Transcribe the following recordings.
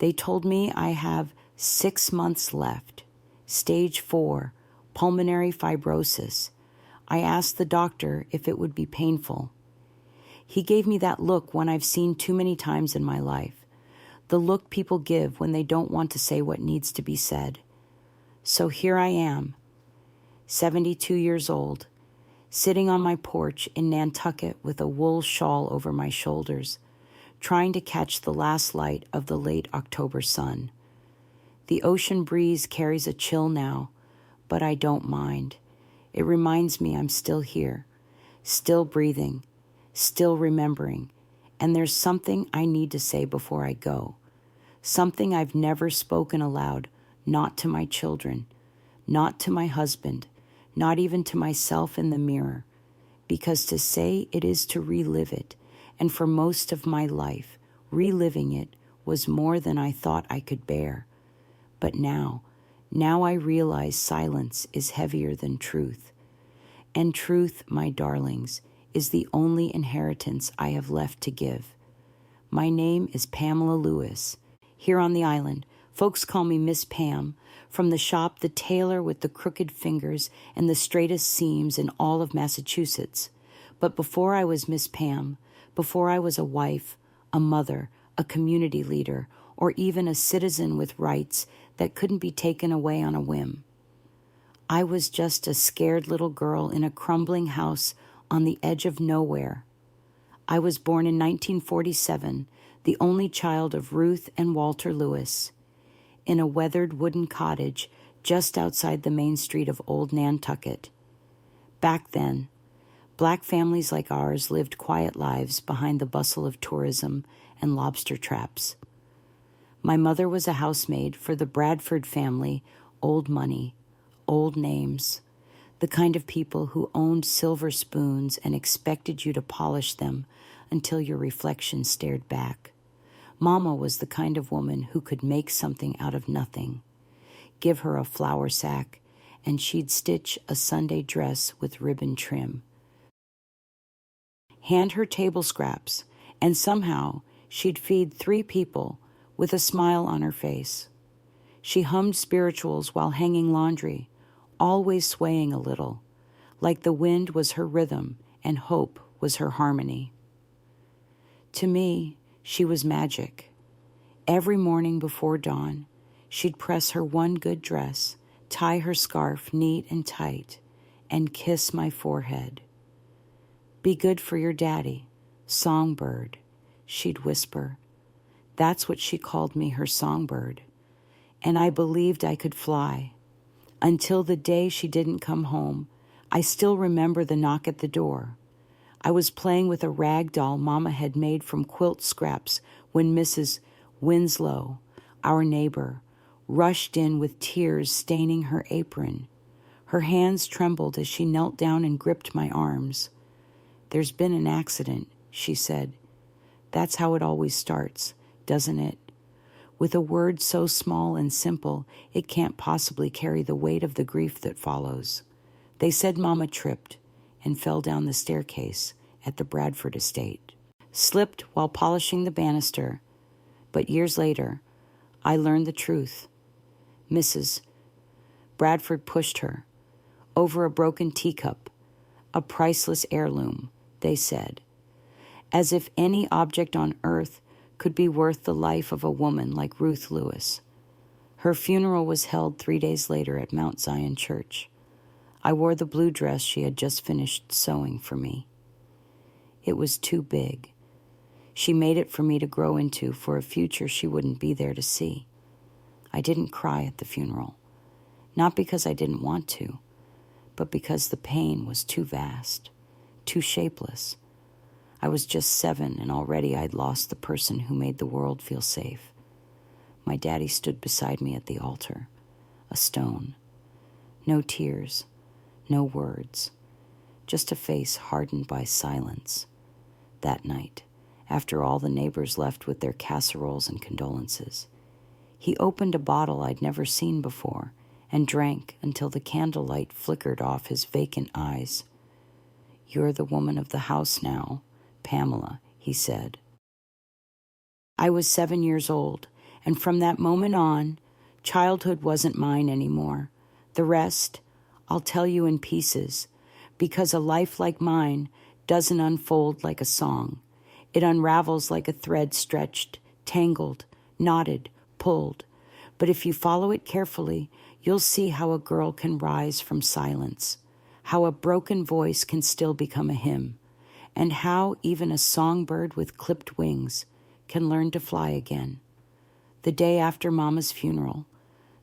They told me I have 6 months left, stage 4, pulmonary fibrosis. I asked the doctor if it would be painful. He gave me that look one I've seen too many times in my life, the look people give when they don't want to say what needs to be said. So here I am, 72 years old, sitting on my porch in Nantucket with a wool shawl over my shoulders, trying to catch the last light of the late October sun. The ocean breeze carries a chill now, but I don't mind. It reminds me I'm still here, still breathing, still remembering, and there's something I need to say before I go. Something I've never spoken aloud, not to my children, not to my husband, not even to myself in the mirror, because to say it is to relive it, and for most of my life, reliving it was more than I thought I could bear. But now I realize silence is heavier than truth. And truth, my darlings, is the only inheritance I have left to give. My name is Pamela Lewis. Here on the island, folks call me Miss Pam, from the shop The Tailor with the Crooked Fingers and the Straightest Seams in all of Massachusetts. But before I was Miss Pam, before I was a wife, a mother, a community leader, or even a citizen with rights that couldn't be taken away on a whim, I was just a scared little girl in a crumbling house on the edge of nowhere. I was born in 1947, the only child of Ruth and Walter Lewis, in a weathered wooden cottage just outside the main street of Old Nantucket. Back then, Black families like ours lived quiet lives behind the bustle of tourism and lobster traps. My mother was a housemaid for the Bradford family, old money, old names, the kind of people who owned silver spoons and expected you to polish them until your reflection stared back. Mama was the kind of woman who could make something out of nothing. Give her a flour sack, and she'd stitch a Sunday dress with ribbon trim. Hand her table scraps, and somehow she'd feed 3 people with a smile on her face. She hummed spirituals while hanging laundry, always swaying a little, like the wind was her rhythm and hope was her harmony. To me, she was magic. Every morning before dawn, she'd press her one good dress, tie her scarf neat and tight, and kiss my forehead. "Be good for your daddy, songbird," she'd whisper. That's what she called me, her songbird. And I believed I could fly. Until the day she didn't come home, I still remember the knock at the door. I was playing with a rag doll Mama had made from quilt scraps when Mrs. Winslow, our neighbor, rushed in with tears staining her apron. Her hands trembled as she knelt down and gripped my arms. "There's been an accident," she said. "That's how it always starts, doesn't it? With a word so small and simple, it can't possibly carry the weight of the grief that follows. They said Mama tripped and fell down the staircase at the Bradford estate, slipped while polishing the banister. But years later, I learned the truth. Mrs. Bradford pushed her over a broken teacup, a priceless heirloom, they said, as if any object on earth could be worth the life of a woman like Ruth Lewis. Her funeral was held 3 days later at Mount Zion Church. I wore the blue dress she had just finished sewing for me. It was too big. She made it for me to grow into for a future she wouldn't be there to see. I didn't cry at the funeral, not because I didn't want to, but because the pain was too vast, too shapeless. I was just 7, and already I'd lost the person who made the world feel safe. My daddy stood beside me at the altar, a stone. No tears, no words, just a face hardened by silence. That night, after all the neighbors left with their casseroles and condolences, he opened a bottle I'd never seen before and drank until the candlelight flickered off his vacant eyes. "You're the woman of the house now, Pamela," he said. I was 7 years old, And from that moment on, childhood wasn't mine anymore. The rest, I'll tell you in pieces, because a life like mine doesn't unfold like a song. It unravels like a thread stretched, tangled, knotted, pulled. But if you follow it carefully, you'll see how a girl can rise from silence, how a broken voice can still become a hymn, and how even a songbird with clipped wings can learn to fly again. The day after Mama's funeral,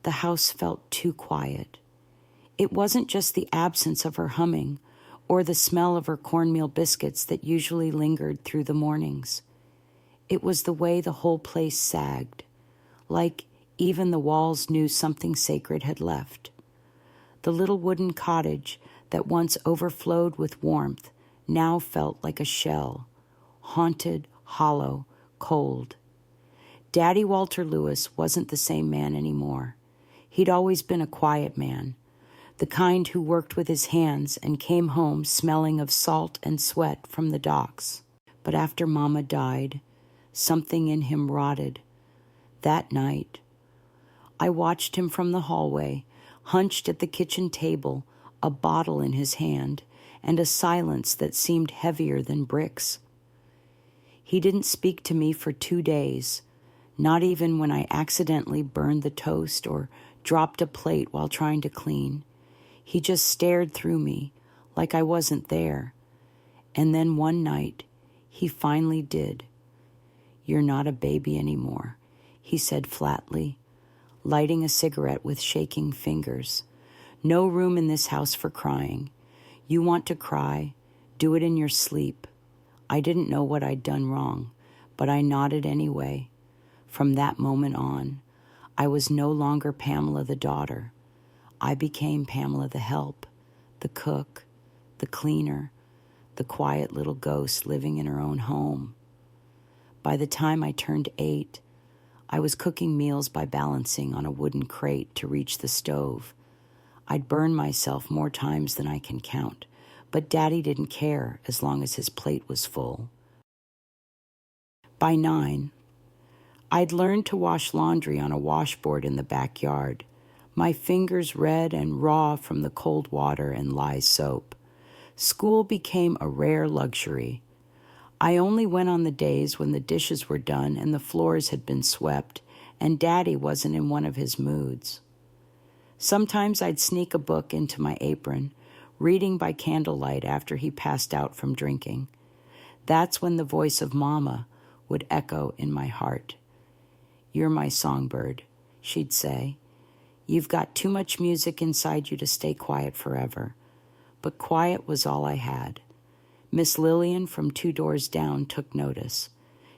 the house felt too quiet. It wasn't just the absence of her humming or the smell of her cornmeal biscuits that usually lingered through the mornings. It was the way the whole place sagged, like even the walls knew something sacred had left. The little wooden cottage that once overflowed with warmth now felt like a shell, haunted, hollow, cold. Daddy Walter Lewis wasn't the same man anymore. He'd always been a quiet man, the kind who worked with his hands and came home smelling of salt and sweat from the docks. But after Mama died, something in him rotted. That night, I watched him from the hallway, hunched at the kitchen table, a bottle in his hand, and a silence that seemed heavier than bricks. He didn't speak to me for 2 days, not even when I accidentally burned the toast or dropped a plate while trying to clean. He just stared through me, like I wasn't there. And then one night, he finally did. "You're not a baby anymore," he said flatly, lighting a cigarette with shaking fingers. "No room in this house for crying. You want to cry, do it in your sleep." I didn't know what I'd done wrong, but I nodded anyway. From that moment on, I was no longer Pamela the daughter. I became Pamela the help, the cook, the cleaner, the quiet little ghost living in her own home. By the time I turned 8, I was cooking meals by balancing on a wooden crate to reach the stove. I'd burned myself more times than I can count, but Daddy didn't care as long as his plate was full. By 9, I'd learned to wash laundry on a washboard in the backyard, my fingers red and raw from the cold water and lye soap. School became a rare luxury. I only went on the days when the dishes were done and the floors had been swept, and Daddy wasn't in one of his moods. Sometimes I'd sneak a book into my apron, reading by candlelight after he passed out from drinking. That's when the voice of Mama would echo in my heart. "You're my songbird," she'd say. "You've got too much music inside you to stay quiet forever." But quiet was all I had. Miss Lillian from 2 doors down took notice.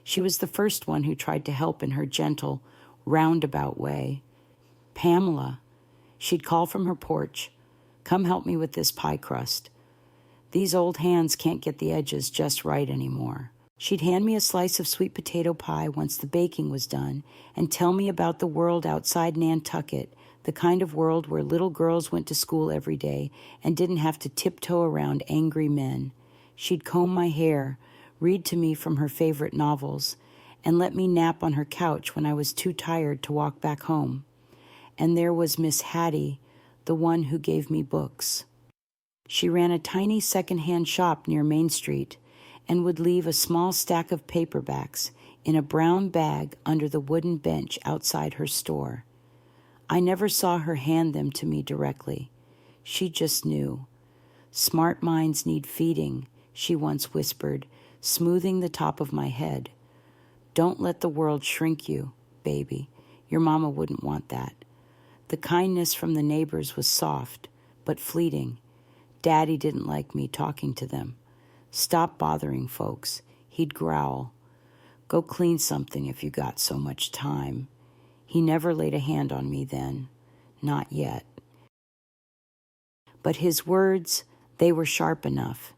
She was the first one who tried to help in her gentle, roundabout way. "Pamela," she'd call from her porch, "come help me with this pie crust. These old hands can't get the edges just right anymore." She'd hand me a slice of sweet potato pie once the baking was done and tell me about the world outside Nantucket, the kind of world where little girls went to school every day and didn't have to tiptoe around angry men. She'd comb my hair, read to me from her favorite novels, and let me nap on her couch when I was too tired to walk back home. And there was Miss Hattie, the one who gave me books. She ran a tiny second-hand shop near Main Street and would leave a small stack of paperbacks in a brown bag under the wooden bench outside her store. I never saw her hand them to me directly. She just knew. "Smart minds need feeding," she once whispered, smoothing the top of my head. "Don't let the world shrink you, baby. Your mama wouldn't want that." The kindness from the neighbors was soft, but fleeting. Daddy didn't like me talking to them. "Stop bothering folks," he'd growl. "Go clean something if you got so much time." He never laid a hand on me then. Not yet. But his words, they were sharp enough.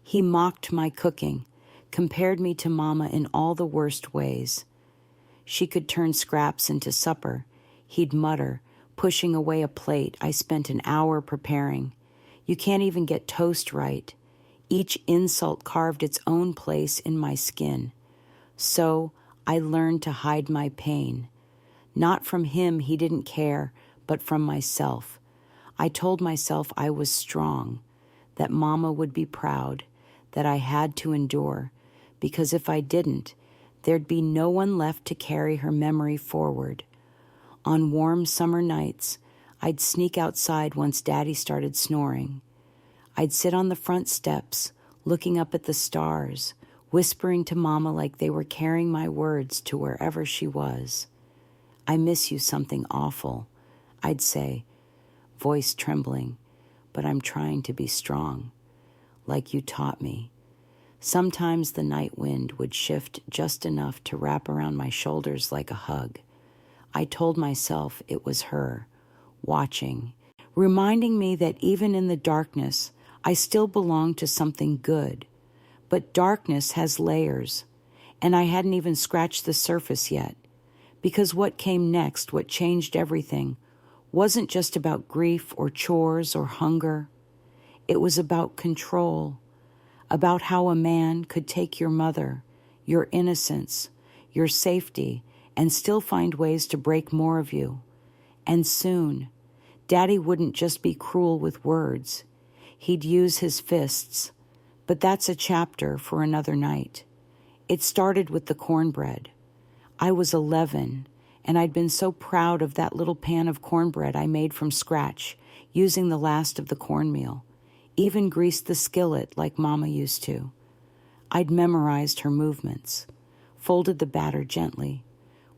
He mocked my cooking, compared me to Mama in all the worst ways. She could turn scraps into supper, he'd mutter, pushing away a plate I spent an hour preparing. "You can't even get toast right." Each insult carved its own place in my skin. So I learned to hide my pain, Not from him, he didn't care, but from myself. I told myself I was strong, that Mama would be proud, that I had to endure, because if I didn't, there'd be no one left to carry her memory forward. On warm summer nights, I'd sneak outside once Daddy started snoring. I'd sit on the front steps, looking up at the stars, whispering to Mama like they were carrying my words to wherever she was. I miss you something awful, I'd say, voice trembling, but I'm trying to be strong, like you taught me. Sometimes the night wind would shift just enough to wrap around my shoulders like a hug. I told myself it was her, watching, reminding me that even in the darkness, I still belonged to something good. But darkness has layers, and I hadn't even scratched the surface yet, because what came next, what changed everything, wasn't just about grief or chores or hunger. It was about control, about how a man could take your mother, your innocence, your safety, and still find ways to break more of you. And soon, Daddy wouldn't just be cruel with words. He'd use his fists. But that's a chapter for another night. It started with the cornbread. I was 11, and I'd been so proud of that little pan of cornbread I made from scratch, using the last of the cornmeal. Even greased the skillet like Mama used to. I'd memorized her movements, folded the batter gently,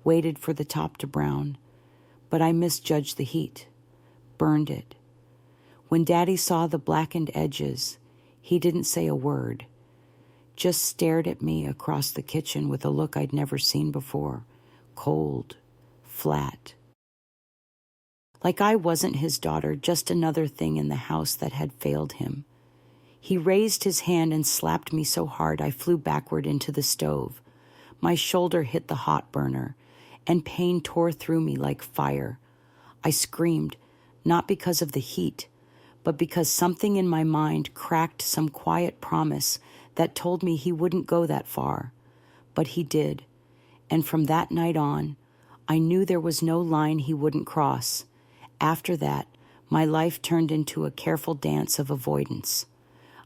waited for the top to brown, but I misjudged the heat, burned it. When Daddy saw the blackened edges, he didn't say a word, just stared at me across the kitchen with a look I'd never seen before, cold, flat. Like I wasn't his daughter, just another thing in the house that had failed him. He raised his hand and slapped me so hard I flew backward into the stove. My shoulder hit the hot burner, and pain tore through me like fire. I screamed, not because of the heat, but because something in my mind cracked some quiet promise that told me he wouldn't go that far. But he did, and from that night on, I knew there was no line he wouldn't cross. After that, my life turned into a careful dance of avoidance.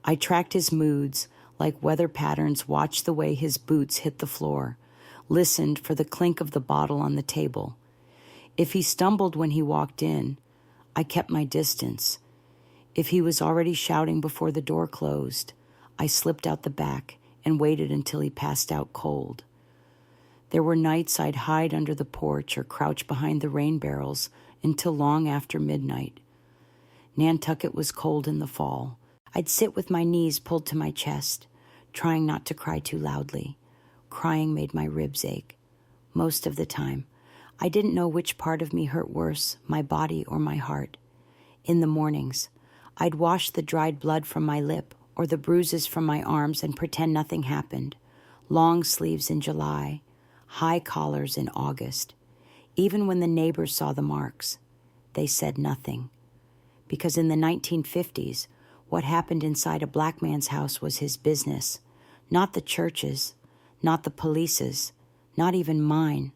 I tracked his moods like weather patterns, watched the way his boots hit the floor, listened for the clink of the bottle on the table. If he stumbled when he walked in, I kept my distance. If he was already shouting before the door closed, I slipped out the back and waited until he passed out cold. There were nights I'd hide under the porch or crouch behind the rain barrels until long after midnight. Nantucket was cold in the fall. I'd sit with my knees pulled to my chest, trying not to cry too loudly. Crying made my ribs ache. Most of the time, I didn't know which part of me hurt worse, my body or my heart. In the mornings, I'd wash the dried blood from my lip or the bruises from my arms and pretend nothing happened. Long sleeves in July, high collars in August. Even when the neighbors saw the marks, they said nothing. Because in the 1950s, what happened inside a black man's house was his business, not the church's, not the police's, not even mine,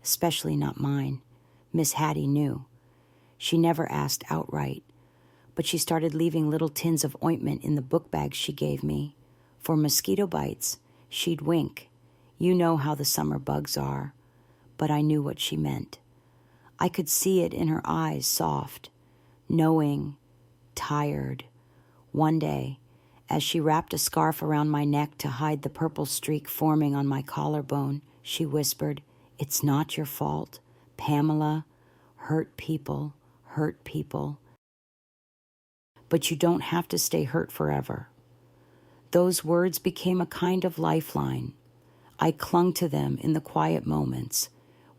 especially not mine. Miss Hattie knew. She never asked outright, but she started leaving little tins of ointment in the book bags she gave me. For mosquito bites, she'd wink. You know how the summer bugs are. But I knew what she meant. I could see it in her eyes, soft, knowing, tired. One day, as she wrapped a scarf around my neck to hide the purple streak forming on my collarbone, she whispered, "It's not your fault, Pamela. Hurt people, hurt people. But you don't have to stay hurt forever." Those words became a kind of lifeline. I clung to them in the quiet moments,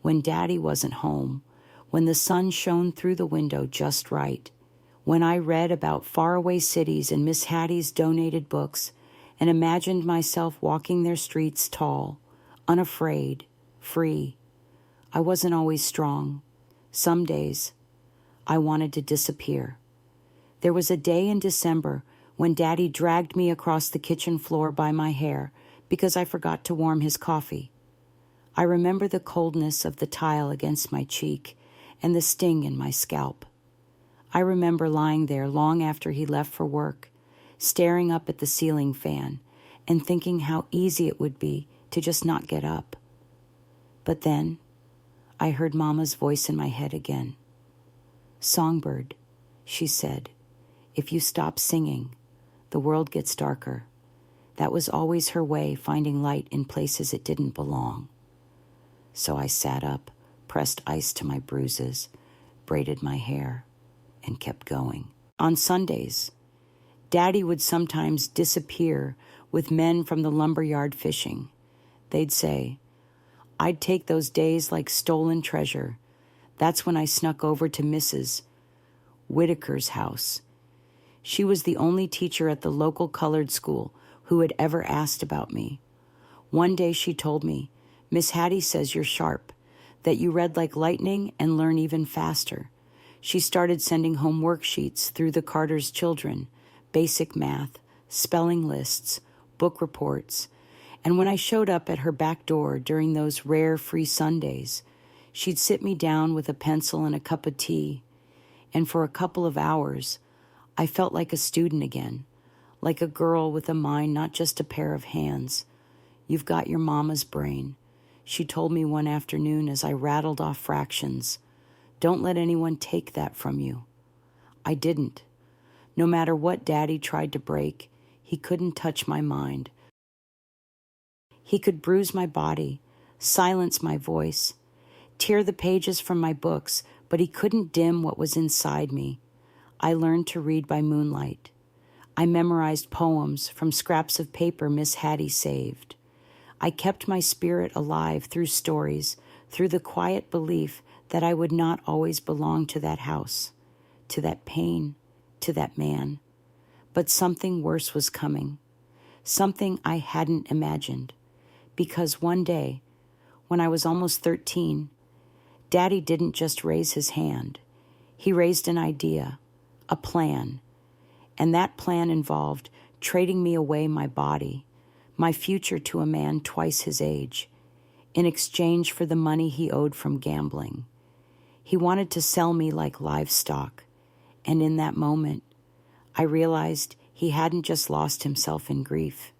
when Daddy wasn't home, when the sun shone through the window just right, when I read about faraway cities in Miss Hattie's donated books and imagined myself walking their streets tall, unafraid, free. I wasn't always strong. Some days, I wanted to disappear. There was a day in December when Daddy dragged me across the kitchen floor by my hair because I forgot to warm his coffee. I remember the coldness of the tile against my cheek and the sting in my scalp. I remember lying there long after he left for work, staring up at the ceiling fan and thinking how easy it would be to just not get up. But then I heard Mama's voice in my head again. "Songbird," she said, "if you stop singing, the world gets darker." That was always her way, finding light in places it didn't belong. So I sat up, pressed ice to my bruises, braided my hair, and kept going. On Sundays, Daddy would sometimes disappear with men from the lumberyard fishing. They'd say, I'd take those days like stolen treasure. That's when I snuck over to Mrs. Whitaker's house. She was the only teacher at the local colored school who had ever asked about me. One day she told me, "Miss Hattie says you're sharp, that you read like lightning and learn even faster." She started sending home worksheets through the Carter's children, basic math, spelling lists, book reports, and when I showed up at her back door during those rare free Sundays, she'd sit me down with a pencil and a cup of tea, and for a couple of hours, I felt like a student again, like a girl with a mind, not just a pair of hands. "You've got your mama's brain," she told me one afternoon as I rattled off fractions. "Don't let anyone take that from you." I didn't. No matter what Daddy tried to break, he couldn't touch my mind. He could bruise my body, silence my voice, tear the pages from my books, but he couldn't dim what was inside me. I learned to read by moonlight. I memorized poems from scraps of paper Miss Hattie saved. I kept my spirit alive through stories, through the quiet belief that I would not always belong to that house, to that pain, to that man. But something worse was coming, something I hadn't imagined, because one day, when I was almost 13, Daddy didn't just raise his hand. He raised an idea, a plan, and that plan involved trading me away my body, my future to a man twice his age, in exchange for the money he owed from gambling. He wanted to sell me like livestock, and in that moment, I realized he hadn't just lost himself in grief.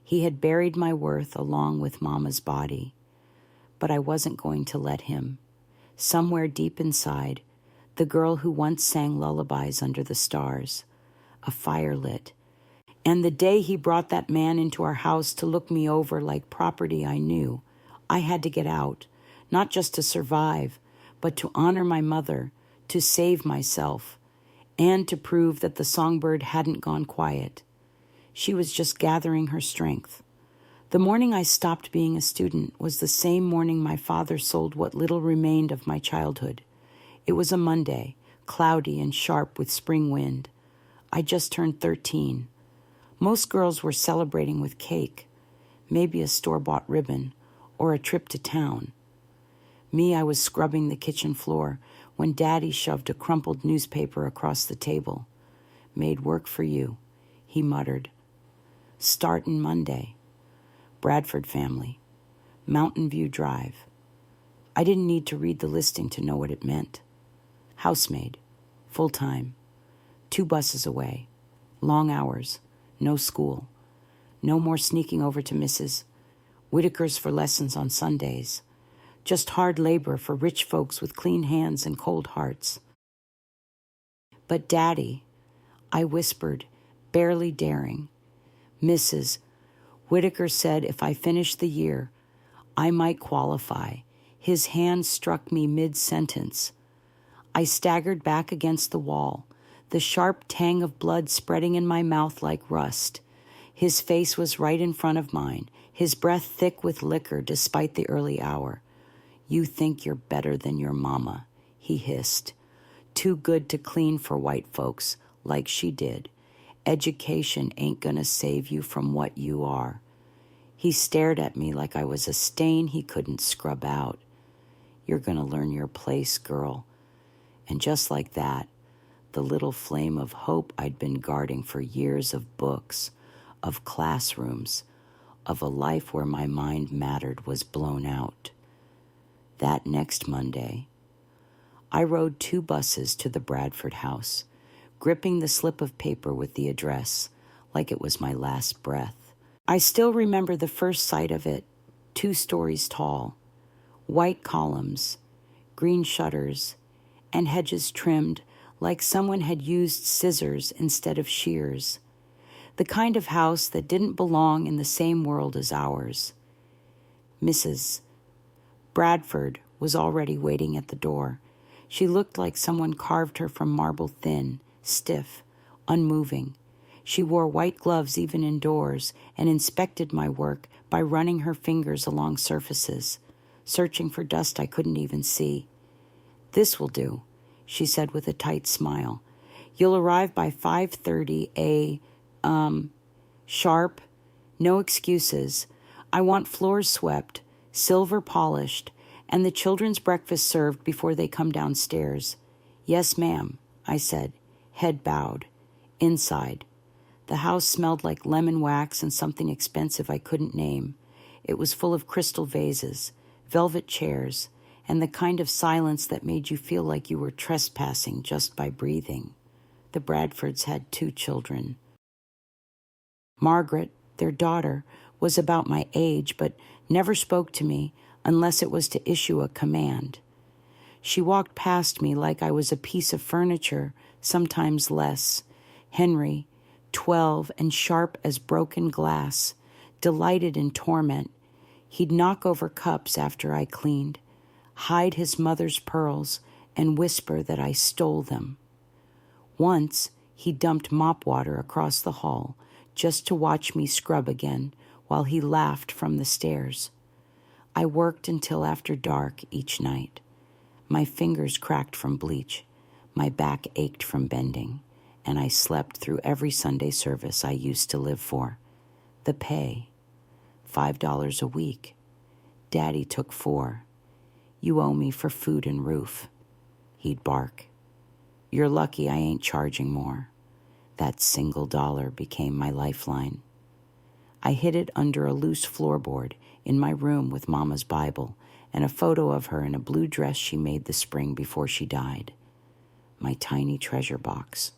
He had buried my worth along with Mama's body. But I wasn't going to let him. Somewhere deep inside, the girl who once sang lullabies under the stars, a fire lit. And the day he brought that man into our house to look me over like property I knew, I had to get out, not just to survive, but to honor my mother, to save myself, and to prove that the songbird hadn't gone quiet. She was just gathering her strength. The morning I stopped being a student was the same morning my father sold what little remained of my childhood. It was a Monday, cloudy and sharp with spring wind. I just turned 13. Most girls were celebrating with cake, maybe a store-bought ribbon, or a trip to town. Me, I was scrubbing the kitchen floor when Daddy shoved a crumpled newspaper across the table. "Made work for you," he muttered. "Startin' Monday. Bradford family. Mountain View Drive." I didn't need to read the listing to know what it meant. Housemaid. Full-time. 2 buses away. Long hours. No school. No more sneaking over to Mrs. Whitaker's for lessons on Sundays. Just hard labor for rich folks with clean hands and cold hearts. "But Daddy," I whispered, barely daring. "Mrs. Whitaker said if I finished the year, I might qualify." His hand struck me mid-sentence. I staggered back against the wall, the sharp tang of blood spreading in my mouth like rust. His face was right in front of mine, his breath thick with liquor despite the early hour. "You think you're better than your mama," he hissed. "Too good to clean for white folks, like she did. Education ain't gonna save you from what you are." He stared at me like I was a stain he couldn't scrub out. "You're gonna learn your place, girl." And just like that, the little flame of hope I'd been guarding for years of books, of classrooms, of a life where my mind mattered was blown out. That next Monday, I rode 2 buses to the Bradford house, gripping the slip of paper with the address like it was my last breath. I still remember the first sight of it, 2 stories tall, white columns, green shutters, and hedges trimmed like someone had used scissors instead of shears. The kind of house that didn't belong in the same world as ours. Mrs. Bradford was already waiting at the door. She looked like someone carved her from marble, thin, stiff, unmoving. She wore white gloves even indoors and inspected my work by running her fingers along surfaces, searching for dust I couldn't even see. "This will do," she said with a tight smile. "You'll arrive by 5:30 sharp. No excuses. I want floors swept, silver polished, and the children's breakfast served before they come downstairs." "Yes, ma'am," I said, head bowed. Inside, the house smelled like lemon wax and something expensive I couldn't name. It was full of crystal vases, velvet chairs, and the kind of silence that made you feel like you were trespassing just by breathing. The Bradfords had 2 children. Margaret, their daughter, was about my age, but never spoke to me unless it was to issue a command. She walked past me like I was a piece of furniture, sometimes less. Henry, 12 and sharp as broken glass, delighted in torment. He'd knock over cups after I cleaned, hide his mother's pearls, and whisper that I stole them. Once, he dumped mop water across the hall just to watch me scrub again while he laughed from the stairs. I worked until after dark each night. My fingers cracked from bleach, my back ached from bending, and I slept through every Sunday service I used to live for. The pay, $5 a week. Daddy took 4. "You owe me for food and roof." He'd bark. "You're lucky I ain't charging more." That single dollar became my lifeline. I hid it under a loose floorboard in my room with Mama's Bible and a photo of her in a blue dress she made the spring before she died. My tiny treasure box,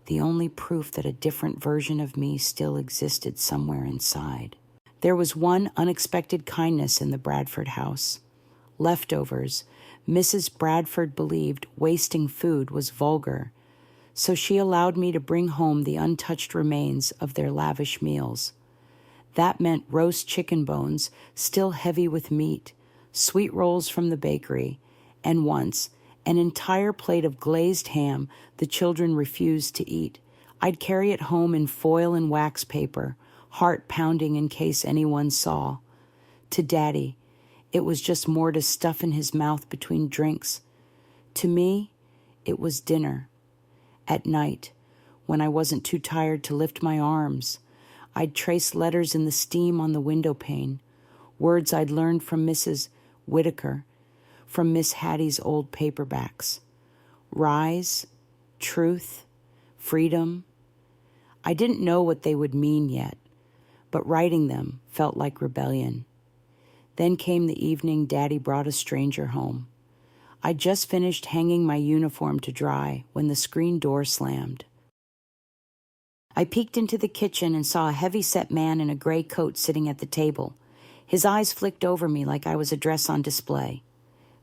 the only proof that a different version of me still existed somewhere inside. There was one unexpected kindness in the Bradford house. Leftovers. Mrs. Bradford believed wasting food was vulgar, so she allowed me to bring home the untouched remains of their lavish meals. That meant roast chicken bones, still heavy with meat, sweet rolls from the bakery, and once, an entire plate of glazed ham the children refused to eat. I'd carry it home in foil and wax paper, heart pounding in case anyone saw. To Daddy, it was just more to stuff in his mouth between drinks. To me, it was dinner. At night, when I wasn't too tired to lift my arms, I'd trace letters in the steam on the window pane, words I'd learned from Mrs. Whitaker, from Miss Hattie's old paperbacks. Rise, truth, freedom. I didn't know what they would mean yet, but writing them felt like rebellion. Then came the evening Daddy brought a stranger home. I'd just finished hanging my uniform to dry when the screen door slammed. I peeked into the kitchen and saw a heavy-set man in a gray coat sitting at the table. His eyes flicked over me like I was a dress on display.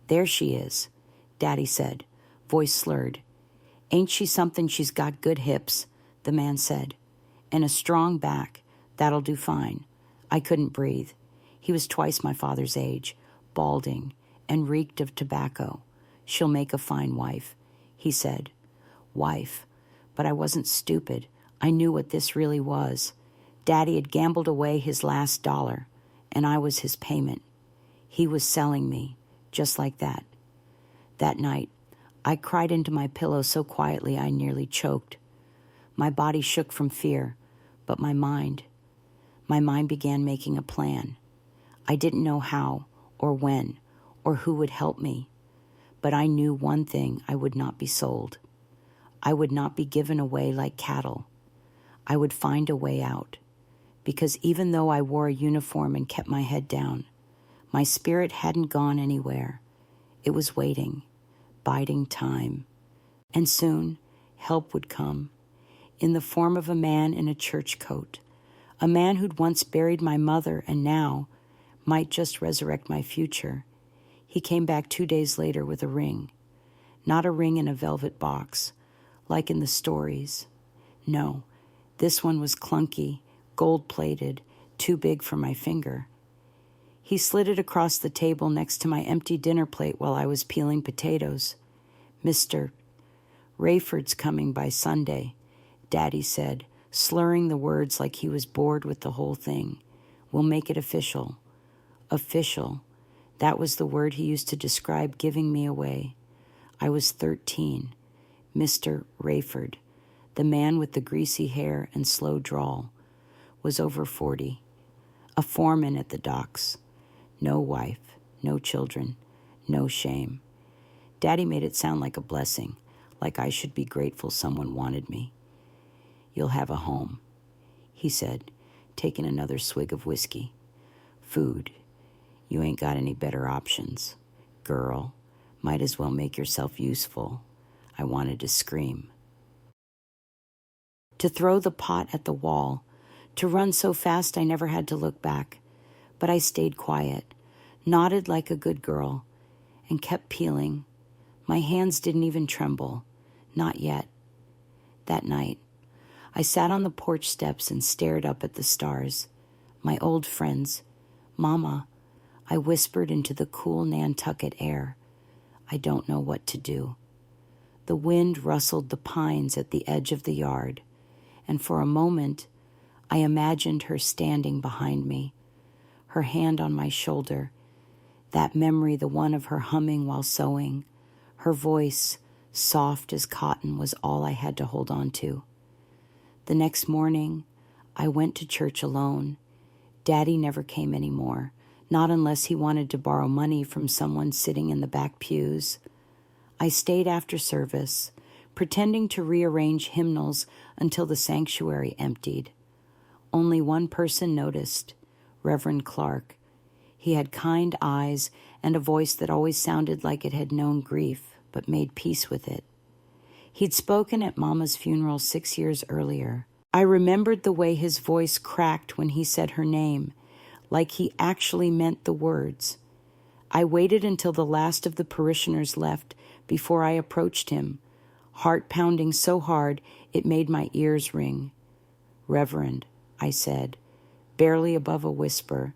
"There she is," Daddy said, voice slurred. "Ain't she something? She's got good hips," the man said. "And a strong back. That'll do fine." I couldn't breathe. He was twice my father's age, balding, and reeked of tobacco. "She'll make a fine wife," he said. Wife. But I wasn't stupid. I knew what this really was. Daddy had gambled away his last dollar, and I was his payment. He was selling me, just like that. That night, I cried into my pillow so quietly I nearly choked. My body shook from fear, but my mind began making a plan. I didn't know how, or when, or who would help me. But I knew one thing: I would not be sold. I would not be given away like cattle. I would find a way out. because even though I wore a uniform and kept my head down, my spirit hadn't gone anywhere. It was waiting, biding time, and soon help would come, in the form of a man in a church coat, a man who'd once buried my mother and now might just resurrect my future. He came back 2 days later with a ring. Not a ring in a velvet box, like in the stories. No, this one was clunky, gold-plated, too big for my finger. He slid it across the table next to my empty dinner plate while I was peeling potatoes. "Mr. Rayford's coming by Sunday," Daddy said, slurring the words like he was bored with the whole thing. "We'll make it official." Official. That was the word he used to describe giving me away. I was 13. Mr. Rayford, the man with the greasy hair and slow drawl, was over 40. A foreman at the docks. No wife, no children, no shame. Daddy made it sound like a blessing, like I should be grateful someone wanted me. "You'll have a home," he said, taking another swig of whiskey. "Food. You ain't got any better options. Girl, might as well make yourself useful." I wanted to scream. To throw the pot at the wall, to run so fast I never had to look back. But I stayed quiet, nodded like a good girl, and kept peeling. My hands didn't even tremble. Not yet. That night, I sat on the porch steps and stared up at the stars. My old friends. "Mama," I whispered into the cool Nantucket air. "I don't know what to do." The wind rustled the pines at the edge of the yard, and for a moment, I imagined her standing behind me, her hand on my shoulder, that memory, the one of her humming while sewing. Her voice, soft as cotton, was all I had to hold on to. The next morning, I went to church alone. Daddy never came anymore, not unless he wanted to borrow money from someone sitting in the back pews. I stayed after service, pretending to rearrange hymnals until the sanctuary emptied. Only one person noticed, Reverend Clark. He had kind eyes and a voice that always sounded like it had known grief, but made peace with it. He'd spoken at Mama's funeral 6 years earlier. I remembered the way his voice cracked when he said her name, like he actually meant the words. I waited until the last of the parishioners left before I approached him, heart pounding so hard it made my ears ring. "Reverend," I said, barely above a whisper,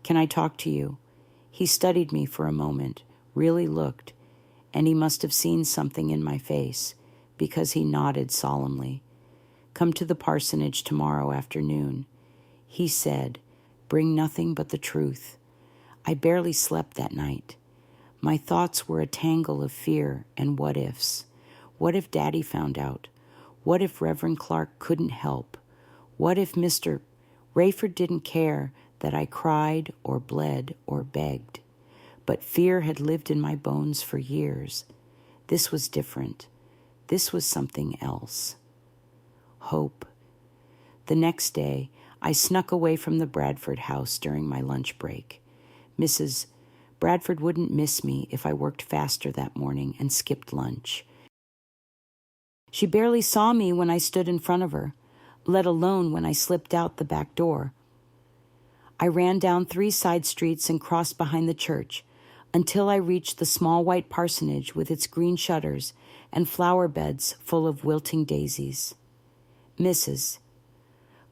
"can I talk to you?" He studied me for a moment, really looked, and he must have seen something in my face, because he nodded solemnly. "Come to the parsonage tomorrow afternoon." He said, "Bring nothing but the truth." I barely slept that night. My thoughts were a tangle of fear and what-ifs. What if Daddy found out? What if Reverend Clark couldn't help? What if Mr. Rayford didn't care that I cried or bled or begged? But fear had lived in my bones for years. This was different. This was something else. Hope. The next day, I snuck away from the Bradford house during my lunch break. Mrs. Bradford wouldn't miss me if I worked faster that morning and skipped lunch. She barely saw me when I stood in front of her, let alone when I slipped out the back door. I ran down 3 side streets and crossed behind the church until I reached the small white parsonage with its green shutters and flower beds full of wilting daisies. "Mrs."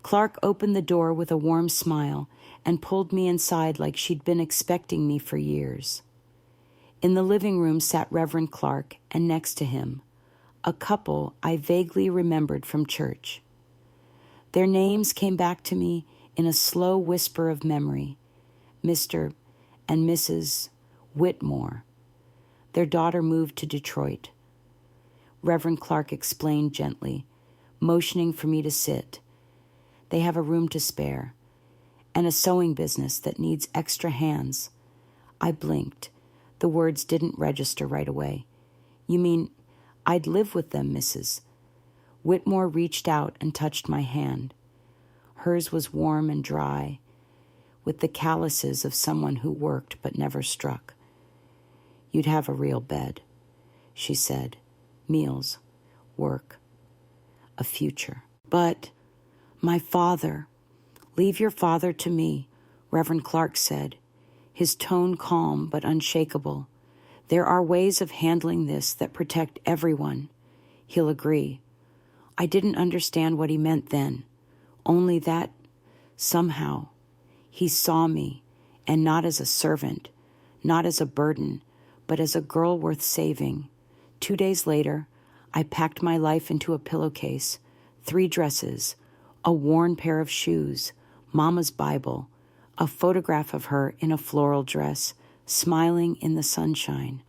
Clark opened the door with a warm smile and pulled me inside like she'd been expecting me for years. In the living room sat Reverend Clark, and next to him, a couple I vaguely remembered from church. Their names came back to me in a slow whisper of memory, Mr. and Mrs. Whitmore. Their daughter moved to Detroit. Reverend Clark explained gently, motioning for me to sit. They have a room to spare, and a sewing business that needs extra hands. I blinked. The words didn't register right away. "You mean I'd live with them, Mrs." Whitmore reached out and touched my hand. Hers was warm and dry, with the calluses of someone who worked but never struck. You'd have a real bed, she said. Meals, work, a future. But my father, leave your father to me, Reverend Clark said, his tone calm but unshakable. There are ways of handling this that protect everyone. He'll agree. I didn't understand what he meant then, only that, somehow, he saw me, and not as a servant, not as a burden, but as a girl worth saving. 2 days later, I packed my life into a pillowcase, 3 dresses, a worn pair of shoes, Mama's Bible, a photograph of her in a floral dress, smiling in the sunshine.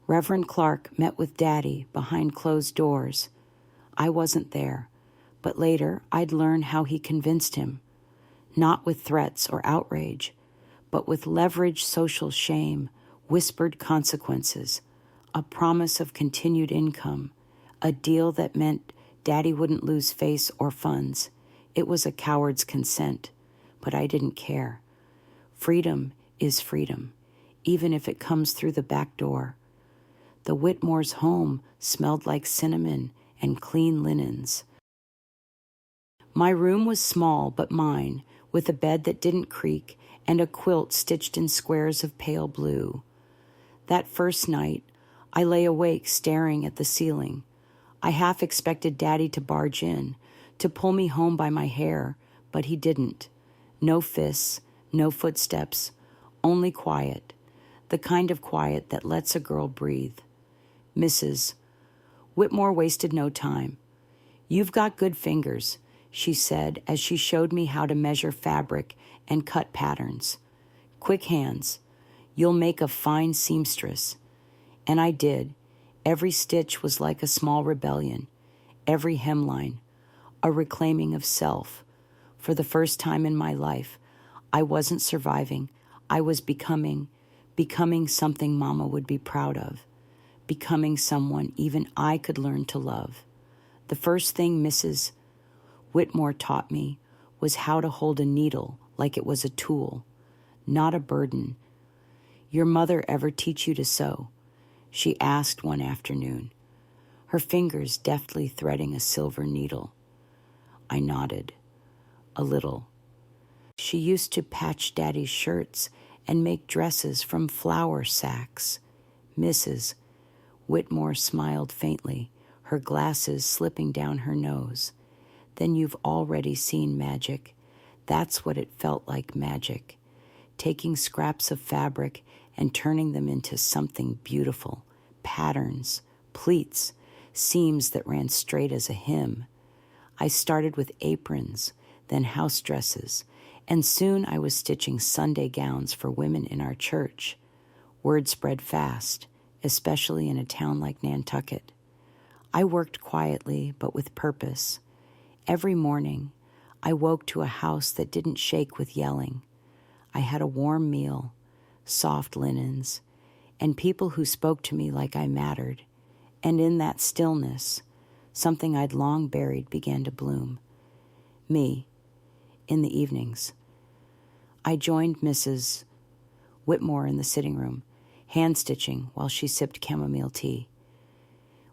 Reverend Clark met with Daddy behind closed doors. I wasn't there, but later I'd learn how he convinced him, not with threats or outrage, but with leveraged social shame, whispered consequences, a promise of continued income, a deal that meant Daddy wouldn't lose face or funds. It was a coward's consent, but I didn't care. Freedom is freedom, even if it comes through the back door. The Whitmore's home smelled like cinnamon and clean linens. My room was small but mine, with a bed that didn't creak and a quilt stitched in squares of pale blue. That first night, I lay awake staring at the ceiling. I half expected Daddy to barge in, to pull me home by my hair, but he didn't. No fists, no footsteps, only quiet, the kind of quiet that lets a girl breathe. Mrs. Whitmore wasted no time. You've got good fingers, she said as she showed me how to measure fabric and cut patterns. Quick hands. You'll make a fine seamstress. And I did. Every stitch was like a small rebellion. Every hemline, a reclaiming of self. For the first time in my life, I wasn't surviving. I was becoming something Mama would be proud of. Becoming someone even I could learn to love. The first thing Mrs. Whitmore taught me was how to hold a needle like it was a tool, not a burden. Your mother ever teach you to sew? She asked one afternoon, her fingers deftly threading a silver needle. I nodded, a little. She used to patch Daddy's shirts and make dresses from flour sacks. Mrs. Whitmore smiled faintly, her glasses slipping down her nose. Then you've already seen magic. That's what it felt like, magic. Taking scraps of fabric and turning them into something beautiful. Patterns, pleats, seams that ran straight as a hymn. I started with aprons, then house dresses, and soon I was stitching Sunday gowns for women in our church. Word spread fast, especially in a town like Nantucket. I worked quietly, but with purpose. Every morning, I woke to a house that didn't shake with yelling. I had a warm meal, soft linens, and people who spoke to me like I mattered. And in that stillness, something I'd long buried began to bloom. Me, in the evenings. I joined Mrs. Whitmore in the sitting room, hand-stitching while she sipped chamomile tea.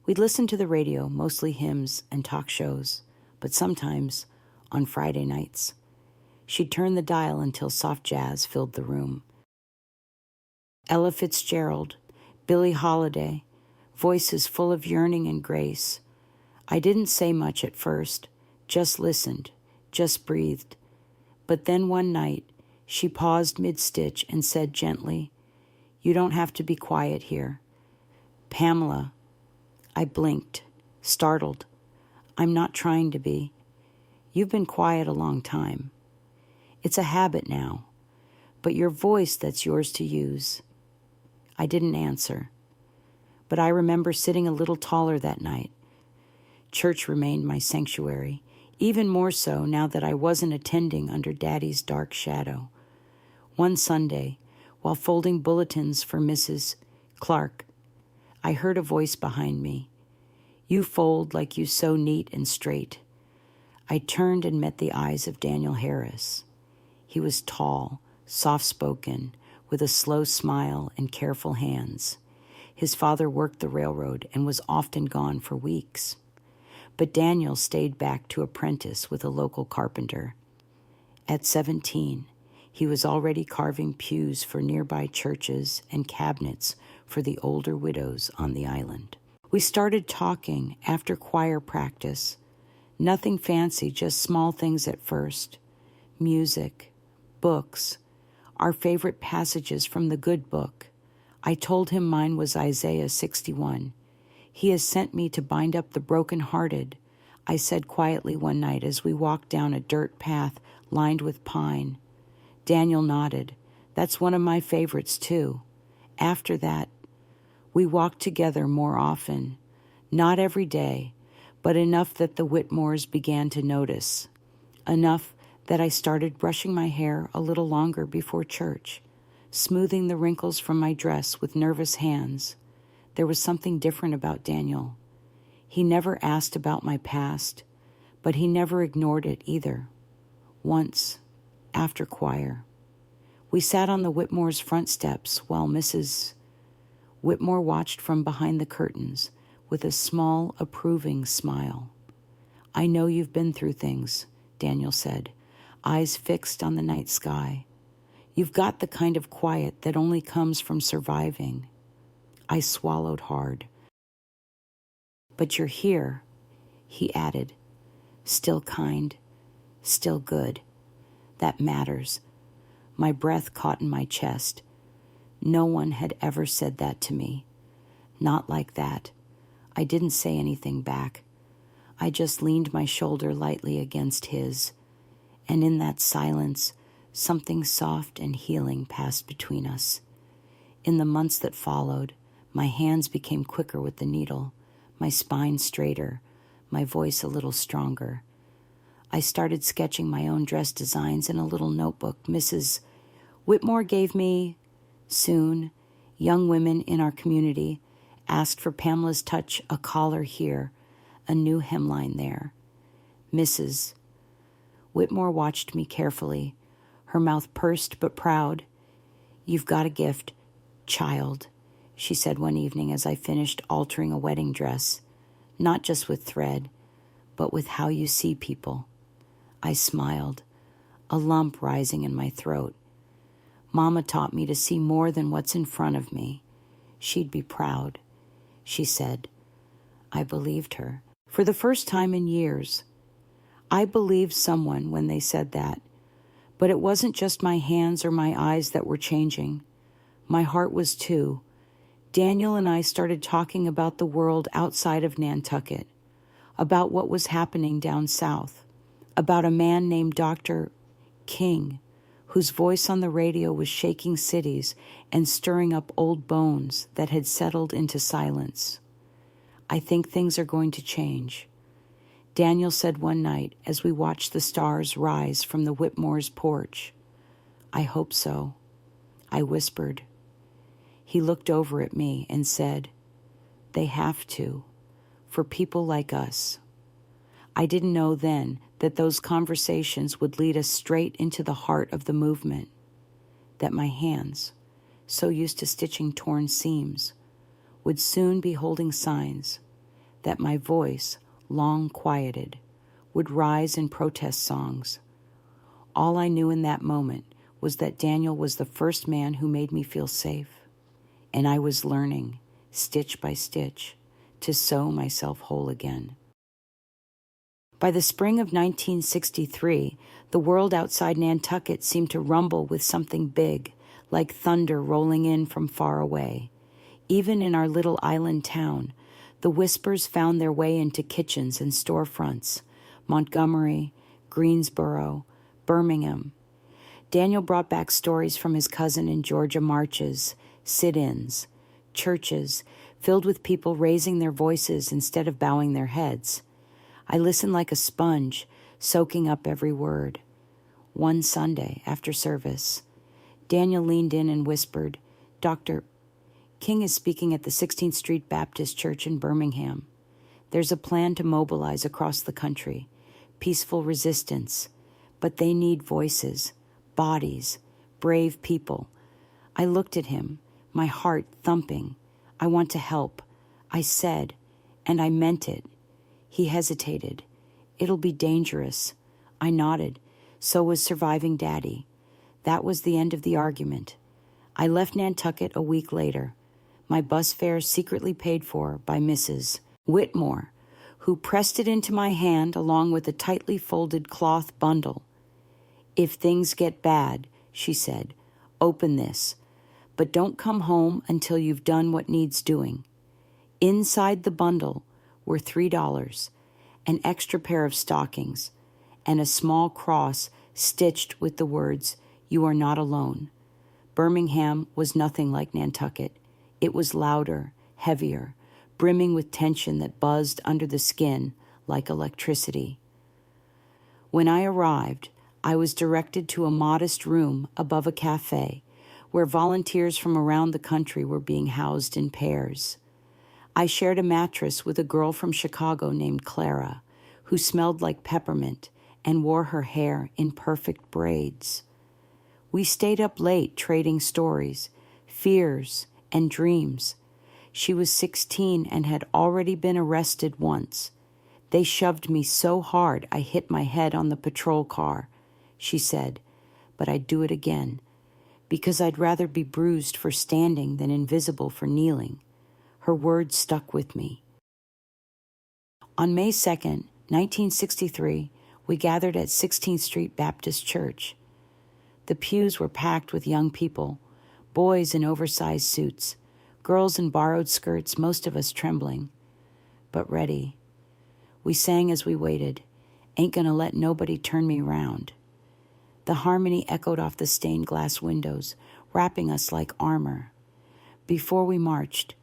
We'd listen to the radio, mostly hymns and talk shows, but sometimes, on Friday nights, she'd turn the dial until soft jazz filled the room. Ella Fitzgerald, Billie Holiday, voices full of yearning and grace. I didn't say much at first, just listened, just breathed. But then one night, she paused mid-stitch and said gently, "You don't have to be quiet here." "Pamela." I blinked, startled. "I'm not trying to be. You've been quiet a long time. It's a habit now, but your voice that's yours to use." I didn't answer, but I remember sitting a little taller that night. Church remained my sanctuary, even more so now that I wasn't attending under Daddy's dark shadow. One Sunday, while folding bulletins for Mrs. Clark, I heard a voice behind me. "You fold like you sew neat and straight." I turned and met the eyes of Daniel Harris. He was tall, soft-spoken, with a slow smile and careful hands. His father worked the railroad and was often gone for weeks. But Daniel stayed back to apprentice with a local carpenter. At 17, he was already carving pews for nearby churches and cabinets for the older widows on the island. We started talking after choir practice. Nothing fancy, just small things at first. Music, books, our favorite passages from the good book. I told him mine was Isaiah 61. He has sent me to bind up the broken-hearted, I said quietly one night as we walked down a dirt path lined with pine. Daniel nodded. That's one of my favorites, too. After that, we walked together more often. Not every day, but enough that the Whitmores began to notice. Enough that I started brushing my hair a little longer before church, smoothing the wrinkles from my dress with nervous hands. There was something different about Daniel. He never asked about my past, but he never ignored it either. Once, after choir, we sat on the Whitmores' front steps while Mrs. Whitmore watched from behind the curtains with a small, approving smile. I know you've been through things, Daniel said, eyes fixed on the night sky. You've got the kind of quiet that only comes from surviving. I swallowed hard. But you're here, he added, still kind, still good. That matters. My breath caught in my chest. No one had ever said that to me. Not like that. I didn't say anything back. I just leaned my shoulder lightly against his, and in that silence, something soft and healing passed between us. In the months that followed, my hands became quicker with the needle, my spine straighter, my voice a little stronger. I started sketching my own dress designs in a little notebook Mrs. Whitmore gave me. Soon, young women in our community asked for Pamela's touch, a collar here, a new hemline there. Mrs. Whitmore watched me carefully, her mouth pursed but proud. You've got a gift, child, she said one evening as I finished altering a wedding dress, not just with thread, but with how you see people. I smiled, a lump rising in my throat. Mama taught me to see more than what's in front of me. She'd be proud, she said. I believed her. For the first time in years, I believed someone when they said that. But it wasn't just my hands or my eyes that were changing. My heart was too. Daniel and I started talking about the world outside of Nantucket, about what was happening down south, about a man named Dr. King, whose voice on the radio was shaking cities and stirring up old bones that had settled into silence. I think things are going to change. Daniel said one night as we watched the stars rise from the Whitmore's porch. I hope so. I whispered. He looked over at me and said, they have to, for people like us. I didn't know then that those conversations would lead us straight into the heart of the movement, that my hands, so used to stitching torn seams, would soon be holding signs, that my voice, long quieted, would rise in protest songs. All I knew in that moment was that Daniel was the first man who made me feel safe, and I was learning, stitch by stitch, to sew myself whole again. By the spring of 1963, the world outside Nantucket seemed to rumble with something big, like thunder rolling in from far away. Even in our little island town, the whispers found their way into kitchens and storefronts, Montgomery, Greensboro, Birmingham. Daniel brought back stories from his cousin in Georgia marches, sit-ins, churches, filled with people raising their voices instead of bowing their heads. I listened like a sponge, soaking up every word. One Sunday, after service, Daniel leaned in and whispered, Dr. King is speaking at the 16th Street Baptist Church in Birmingham. There's a plan to mobilize across the country. peaceful resistance, but they need voices, bodies, brave people. I looked at him, my heart thumping. I want to help. I said, and I meant it. He hesitated. It'll be dangerous. I nodded. So was surviving Daddy. That was the end of the argument. I left Nantucket a week later, my bus fare secretly paid for by Mrs. Whitmore, who pressed it into my hand along with a tightly folded cloth bundle. If things get bad, she said, open this, but don't come home until you've done what needs doing. Inside the bundle were $3, an extra pair of stockings, and a small cross stitched with the words, "You are not alone." Birmingham was nothing like Nantucket. It was louder, heavier, brimming with tension that buzzed under the skin like electricity. When I arrived, I was directed to a modest room above a cafe where volunteers from around the country were being housed in pairs. I shared a mattress with a girl from Chicago named Clara, who smelled like peppermint and wore her hair in perfect braids. We stayed up late trading stories, fears, and dreams. She was 16 and had already been arrested once. They shoved me so hard I hit my head on the patrol car, she said, but I'd do it again, because I'd rather be bruised for standing than invisible for kneeling. Her words stuck with me. On May 2nd, 1963, we gathered at 16th Street Baptist Church. The pews were packed with young people, boys in oversized suits, girls in borrowed skirts, most of us trembling, but ready. We sang as we waited, "Ain't Gonna Let Nobody Turn Me Round." The harmony echoed off the stained glass windows, wrapping us like armor. Before we marched,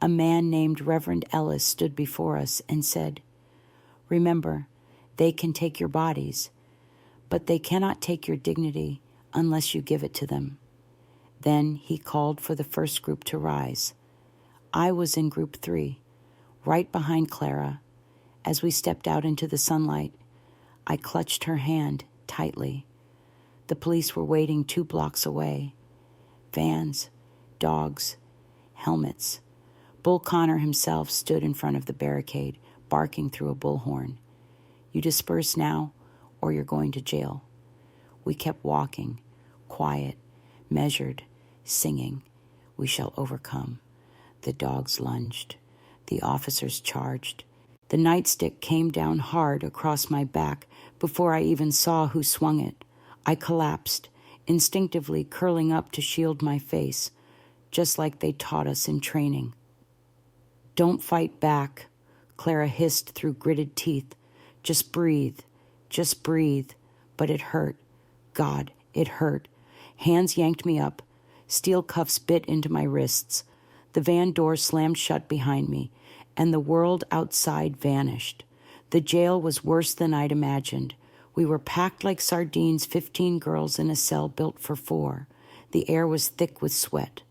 a man named Reverend Ellis stood before us and said, "Remember, they can take your bodies, but they cannot take your dignity unless you give it to them." Then he called for the first group to rise. I was in group 3, right behind Clara. As we stepped out into the sunlight, I clutched her hand tightly. The police were waiting 2 blocks away. Vans, dogs, helmets. Bull Connor himself stood in front of the barricade, barking through a bullhorn. "You disperse now, or you're going to jail." We kept walking, quiet, measured, singing, "We shall overcome." The dogs lunged. The officers charged. The nightstick came down hard across my back before I even saw who swung it. I collapsed, instinctively curling up to shield my face, just like they taught us in training. "Don't fight back," Clara hissed through gritted teeth. Just breathe. But it hurt. God, it hurt. Hands yanked me up. Steel cuffs bit into my wrists. The van door slammed shut behind me, and the world outside vanished. The jail was worse than I'd imagined. We were packed like sardines, 15 girls in a cell built for 4. The air was thick with sweat,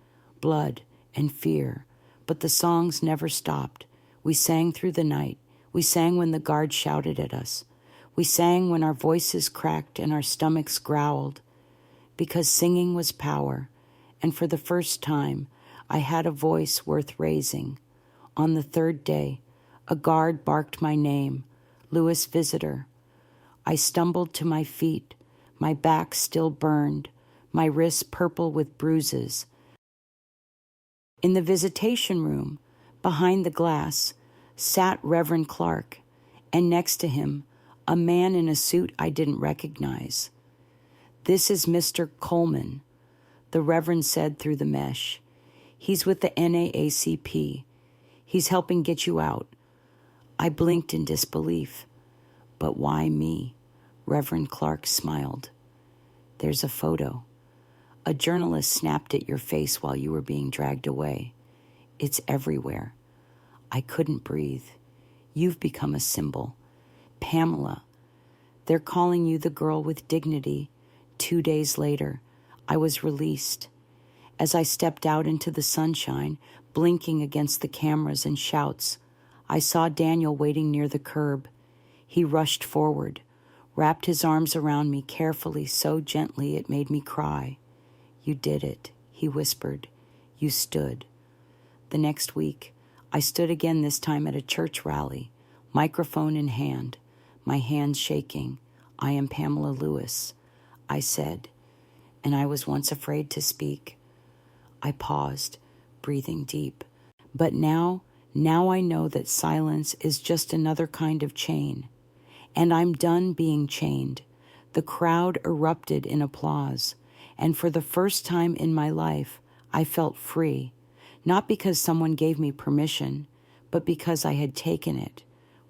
blood, and fear. But the songs never stopped. We sang through the night. We sang when the guards shouted at us. We sang when our voices cracked and our stomachs growled. Because singing was power, and for the first time, I had a voice worth raising. On the 3rd day, a guard barked my name, "Lewis Visitor." I stumbled to my feet, my back still burned, my wrists purple with bruises. In the visitation room, behind the glass, sat Reverend Clark, and next to him, a man in a suit I didn't recognize. "This is Mr. Coleman," the Reverend said through the mesh. "He's with the NAACP. He's helping get you out." I blinked in disbelief. "But why me?" Reverend Clark smiled. "There's a photo. A journalist snapped at your face while you were being dragged away. It's everywhere." I couldn't breathe. "You've become a symbol. Pamela. They're calling you the girl with dignity." 2 days later, I was released. As I stepped out into the sunshine, blinking against the cameras and shouts, I saw Daniel waiting near the curb. He rushed forward, wrapped his arms around me carefully, so gently it made me cry. "You did it," he whispered. "You stood." The next week, I stood again, this time at a church rally, microphone in hand, my hands shaking. "I am Pamela Lewis," I said, and I was once afraid to speak. I paused, breathing deep. But now I know that silence is just another kind of chain. And I'm done being chained. The crowd erupted in applause, and for the first time in my life, I felt free, not because someone gave me permission, but because I had taken it,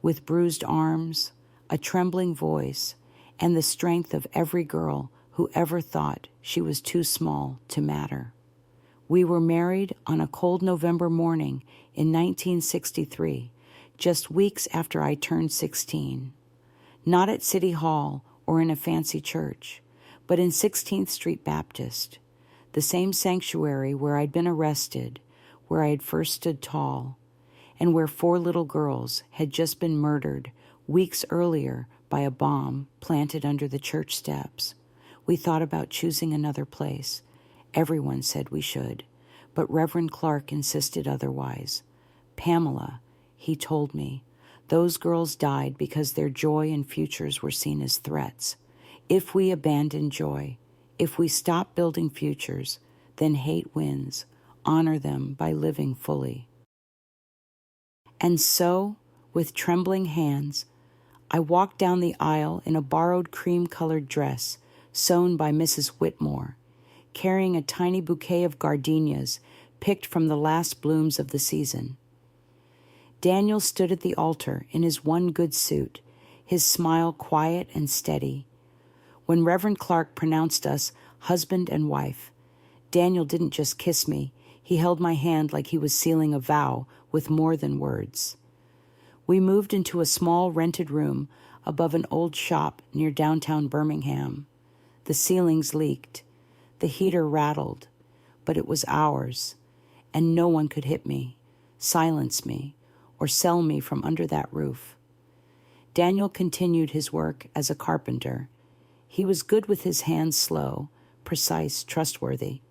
with bruised arms, a trembling voice, and the strength of every girl who ever thought she was too small to matter. We were married on a cold November morning in 1963, just weeks after I turned 16. Not at City Hall or in a fancy church, but in 16th Street Baptist, the same sanctuary where I'd been arrested, where I had first stood tall, and where 4 little girls had just been murdered weeks earlier by a bomb planted under the church steps. We thought about choosing another place. Everyone said we should, but Reverend Clark insisted otherwise. "Pamela," he told me, "those girls died because their joy and futures were seen as threats. If we abandon joy, if we stop building futures, then hate wins. Honor them by living fully." And so, with trembling hands, I walked down the aisle in a borrowed cream-colored dress sewn by Mrs. Whitmore, carrying a tiny bouquet of gardenias picked from the last blooms of the season. Daniel stood at the altar in his one good suit, his smile quiet and steady. When Reverend Clark pronounced us husband and wife, Daniel didn't just kiss me, he held my hand like he was sealing a vow with more than words. We moved into a small rented room above an old shop near downtown Birmingham. The ceilings leaked, the heater rattled, but it was ours, and no one could hit me, silence me, or sell me from under that roof. Daniel continued his work as a carpenter. He was good with his hands, slow, precise, trustworthy.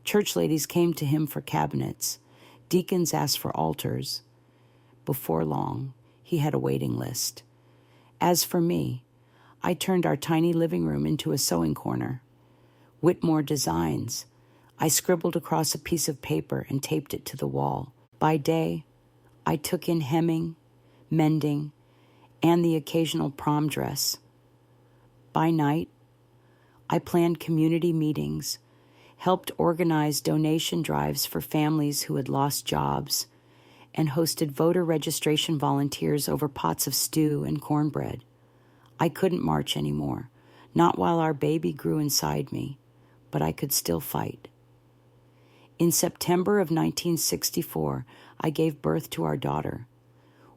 Church ladies came to him for cabinets. Deacons asked for altars. Before long, he had a waiting list. As for me, I turned our tiny living room into a sewing corner. Whitmore Designs. I scribbled across a piece of paper and taped it to the wall. By day, I took in hemming, mending, and the occasional prom dress. By night, I planned community meetings, helped organize donation drives for families who had lost jobs, and hosted voter registration volunteers over pots of stew and cornbread. I couldn't march anymore, not while our baby grew inside me, but I could still fight. In September of 1964, I gave birth to our daughter.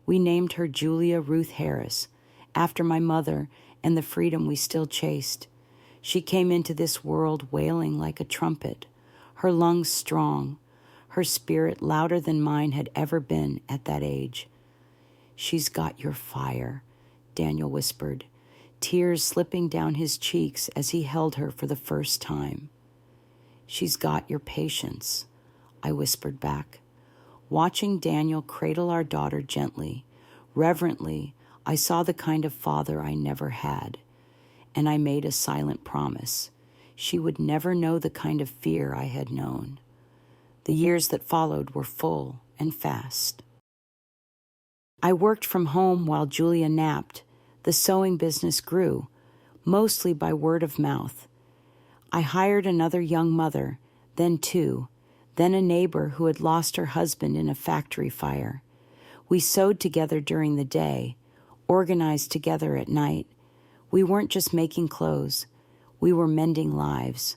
We named her Julia Ruth Harris, after my mother and the freedom we still chased. She came into this world wailing like a trumpet, her lungs strong, her spirit louder than mine had ever been at that age. "She's got your fire," Daniel whispered, tears slipping down his cheeks as he held her for the first time. "She's got your patience," I whispered back. Watching Daniel cradle our daughter gently, reverently, I saw the kind of father I never had, and I made a silent promise. She would never know the kind of fear I had known. The years that followed were full and fast. I worked from home while Julia napped. The sewing business grew, mostly by word of mouth. I hired another young mother, then 2, then a neighbor who had lost her husband in a factory fire. We sewed together during the day, organized together at night. We weren't just making clothes, we were mending lives.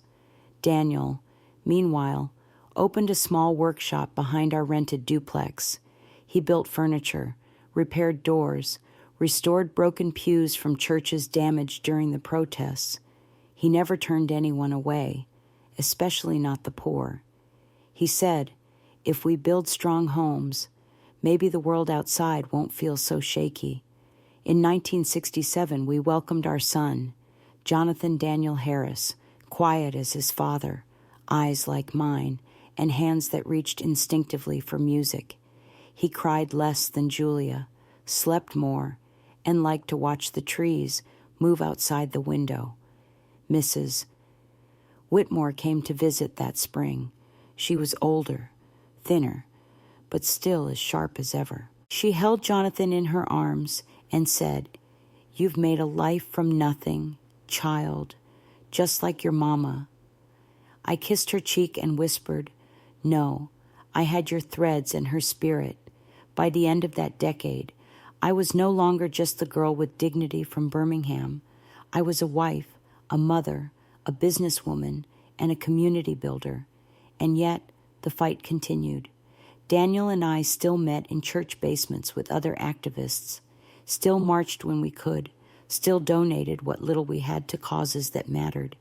Daniel, meanwhile, opened a small workshop behind our rented duplex. He built furniture, repaired doors, restored broken pews from churches damaged during the protests. He never turned anyone away, especially not the poor. He said, if we build strong homes, maybe the world outside won't feel so shaky. In 1967, we welcomed our son, Jonathan Daniel Harris, quiet as his father, eyes like mine, and hands that reached instinctively for music. He cried less than Julia, slept more, and liked to watch the trees move outside the window. Mrs. Whitmore came to visit that spring. She was older, thinner, but still as sharp as ever. She held Jonathan in her arms and said, "You've made a life from nothing, child, just like your mama." I kissed her cheek and whispered, "No, I had your threads and her spirit." By the end of that decade, I was no longer just the girl with dignity from Birmingham. I was a wife, a mother, a businesswoman, and a community builder. And yet, the fight continued. Daniel and I still met in church basements with other activists, still marched when we could, still donated what little we had to causes that mattered,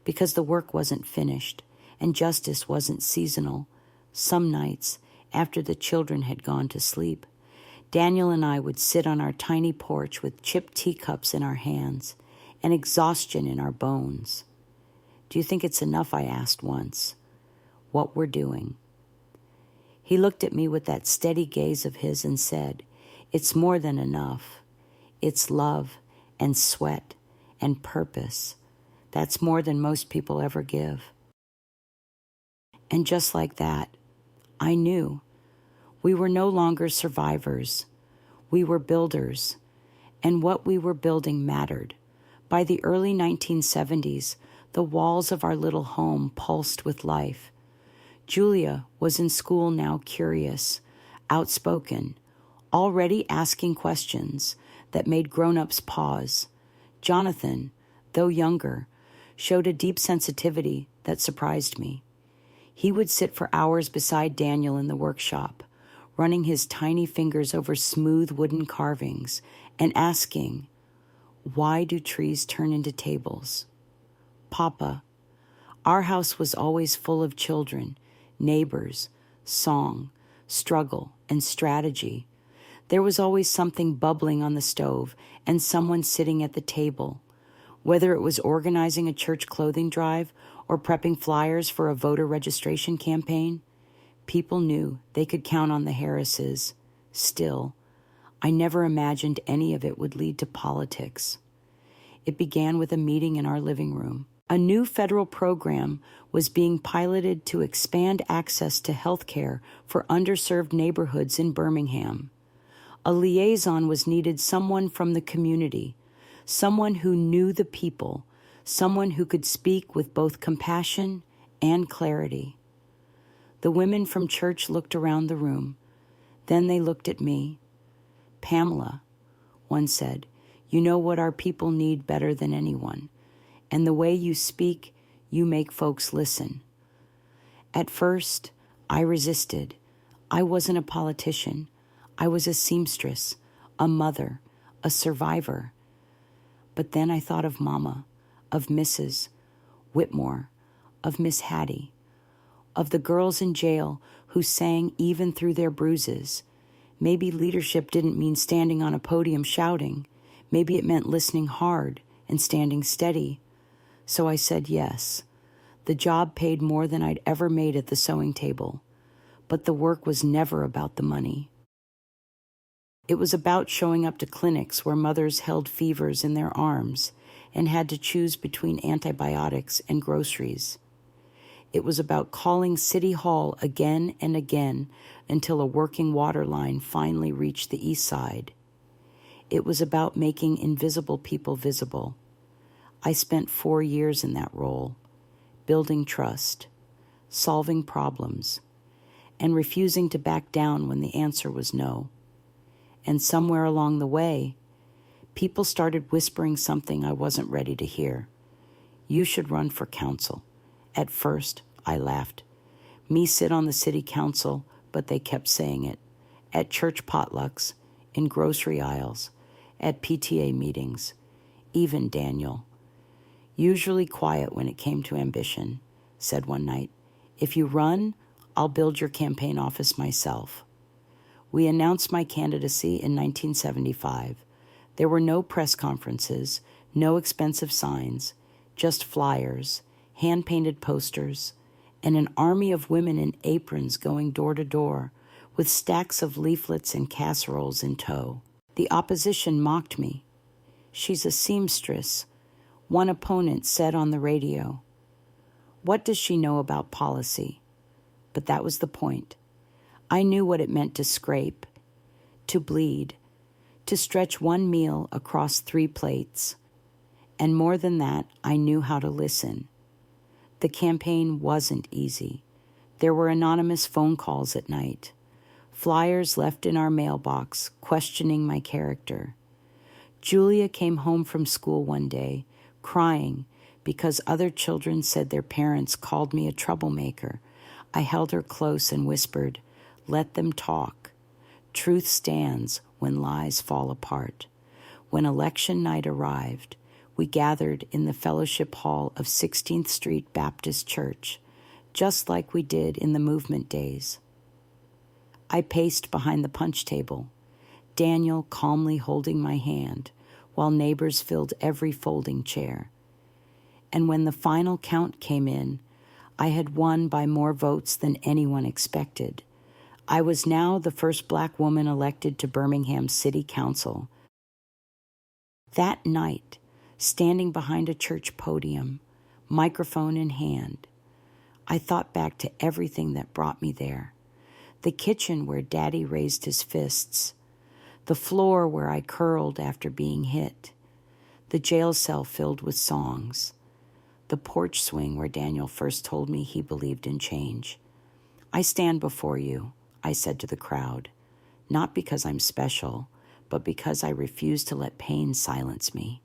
because the work wasn't finished, and justice wasn't seasonal. Some nights, after the children had gone to sleep, Daniel and I would sit on our tiny porch with chipped teacups in our hands and exhaustion in our bones. "Do you think it's enough?" I asked once. "What we're doing." He looked at me with that steady gaze of his and said, "It's more than enough. It's love and sweat and purpose. That's more than most people ever give." And just like that, I knew we were no longer survivors. We were builders, and what we were building mattered. By the early 1970s, the walls of our little home pulsed with life. Julia was in school now, curious, outspoken, already asking questions that made grown-ups pause. Jonathan, though younger, showed a deep sensitivity that surprised me. He would sit for hours beside Daniel in the workshop, running his tiny fingers over smooth wooden carvings and asking, "Why do trees turn into tables?" "Papa, our house was always full of children, neighbors, song, struggle, and strategy. There was always something bubbling on the stove and someone sitting at the table. Whether it was organizing a church clothing drive or prepping flyers for a voter registration campaign, people knew they could count on the Harrises. Still, I never imagined any of it would lead to politics. It began with a meeting in our living room. A new federal program was being piloted to expand access to health care for underserved neighborhoods in Birmingham. A liaison was needed, someone from the community, someone who knew the people, someone who could speak with both compassion and clarity. The women from church looked around the room. Then they looked at me. "Pamela," one said, "you know what our people need better than anyone. And the way you speak, you make folks listen." At first, I resisted. I wasn't a politician. I was a seamstress, a mother, a survivor. But then I thought of Mama, of Mrs. Whitmore, of Miss Hattie, of the girls in jail who sang even through their bruises. Maybe leadership didn't mean standing on a podium shouting. Maybe it meant listening hard and standing steady. So I said yes. The job paid more than I'd ever made at the sewing table, but the work was never about the money. It was about showing up to clinics where mothers held fevers in their arms and had to choose between antibiotics and groceries. It was about calling City Hall again and again until a working water line finally reached the east side. It was about making invisible people visible. I spent 4 years in that role, building trust, solving problems, and refusing to back down when the answer was no. And somewhere along the way, people started whispering something I wasn't ready to hear. "You should run for council." At first, I laughed. Me sit on the city council, but they kept saying it. At church potlucks, in grocery aisles, at PTA meetings, even Daniel, usually quiet when it came to ambition, said one night, "If you run, I'll build your campaign office myself." We announced my candidacy in 1975. There were no press conferences, no expensive signs, just flyers, hand-painted posters, and an army of women in aprons going door to door with stacks of leaflets and casseroles in tow. The opposition mocked me. "She's a seamstress," one opponent said on the radio. "What does she know about policy?" But that was the point. I knew what it meant to scrape, to bleed, to stretch one meal across 3 plates. And more than that, I knew how to listen. The campaign wasn't easy. There were anonymous phone calls at night, flyers left in our mailbox questioning my character. Julia came home from school one day, crying because other children said their parents called me a troublemaker. I held her close and whispered, "Let them talk. Truth stands when lies fall apart." When election night arrived, we gathered in the fellowship hall of 16th Street Baptist Church, just like we did in the movement days. I paced behind the punch table, Daniel calmly holding my hand, while neighbors filled every folding chair. And when the final count came in, I had won by more votes than anyone expected. I was now the first Black woman elected to Birmingham City Council. That night, standing behind a church podium, microphone in hand, I thought back to everything that brought me there. The kitchen where Daddy raised his fists, the floor where I curled after being hit, the jail cell filled with songs, the porch swing where Daniel first told me he believed in change. "I stand before you," I said to the crowd, "not because I'm special, but because I refuse to let pain silence me."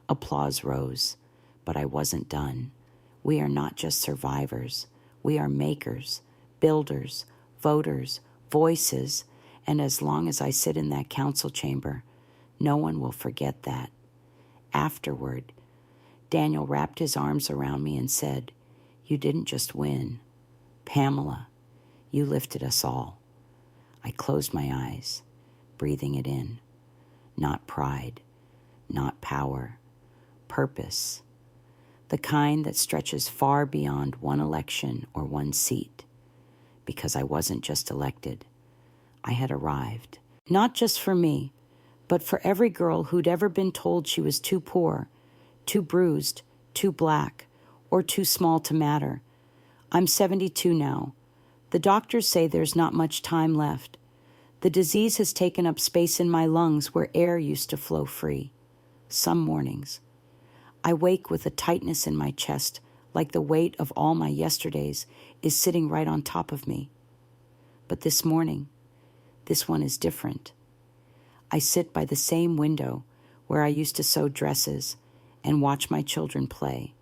Applause rose, but I wasn't done. We are not just survivors. We are makers, builders, voters, voices, and as long as I sit in that council chamber, no one will forget that. Afterward, Daniel wrapped his arms around me and said, "You didn't just win. Pamela, you lifted us all." I closed my eyes, breathing it in. Not pride, not power, purpose. The kind that stretches far beyond one election or one seat. Because I wasn't just elected. I had arrived. Not just for me, but for every girl who'd ever been told she was too poor, too bruised, too Black, or too small to matter. I'm 72 now. The doctors say there's not much time left. The disease has taken up space in my lungs where air used to flow free. Some mornings, I wake with a tightness in my chest, like the weight of all my yesterdays is sitting right on top of me. But this morning, this one is different. I sit by the same window where I used to sew dresses and watch my children play.